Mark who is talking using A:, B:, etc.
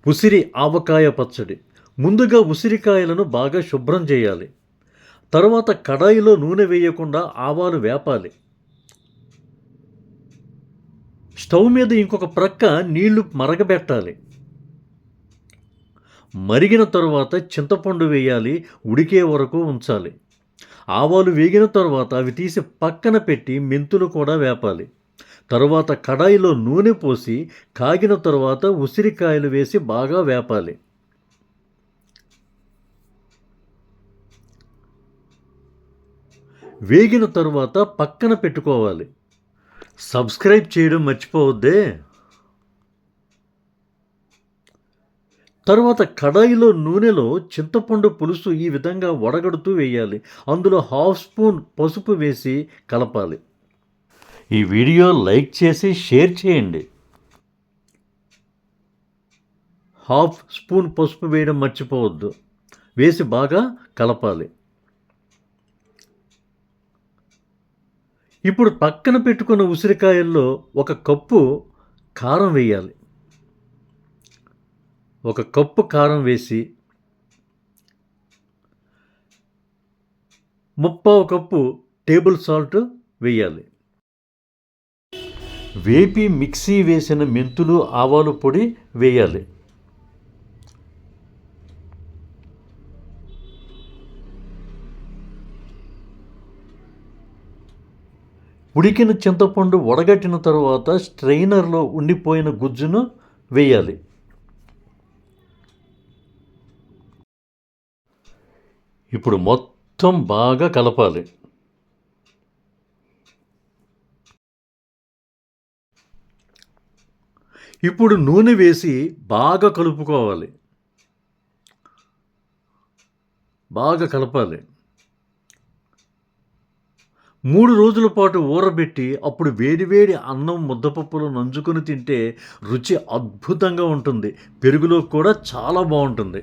A: ఉసిరి ఆవకాయ పచ్చడి. ముందుగా ఉసిరికాయలను బాగా శుభ్రం చేయాలి. తరువాత కడాయిలో నూనె వేయకుండా ఆవాలు వేపాలి. స్టవ్ మీద ఇంకొక ప్రక్క నీళ్లు మరగబెట్టాలి. మరిగిన తరువాత చింతపండు వేయాలి. ఉడికే వరకు ఉంచాలి. ఆవాలు వేగిన తరువాత అవి తీసి పక్కన పెట్టి మెంతులు కూడా వేపాలి. తరువాత కడాయిలో నూనె పోసి కాగిన తరువాత ఉసిరికాయలు వేసి బాగా వేపాలి. వేగిన తరువాత పక్కన పెట్టుకోవాలి. సబ్స్క్రైబ్ చేయడం మర్చిపోవద్దే. తరువాత కడాయిలో నూనెలో చింతపండు పులుసు ఈ విధంగా వడగడుతూ వేయాలి. అందులో 1/2 స్పూన్ పసుపు వేసి కలపాలి. ఈ వీడియో లైక్ చేసి షేర్ చేయండి. 1/2 స్పూన్ పసుపు వేయడం మర్చిపోవద్దు. వేసి బాగా కలపాలి. ఇప్పుడు పక్కన పెట్టుకున్న ఉసిరికాయల్లో 1 కప్పు కారం వేయాలి. 1 కప్పు కారం వేసి 3/4 కప్పు టేబుల్ సాల్ట్ వేయాలి. వేపి మిక్సీ వేసిన మెంతులు ఆవాలు పొడి వేయాలి. ఉడికిన చింతపండు వడగట్టిన తరువాత స్ట్రెయినర్లో ఉండిపోయిన గుజ్జును వేయాలి. ఇప్పుడు మొత్తం బాగా కలపాలి. ఇప్పుడు నూనె వేసి బాగా కలుపుకోవాలి. బాగా కలపాలి. 3 రోజుల పాటు ఊరబెట్టి అప్పుడు వేడివేడి అన్నం ముద్దపప్పులో నంజుకొని తింటే రుచి అద్భుతంగా ఉంటుంది. పెరుగులో కూడా చాలా బాగుంటుంది.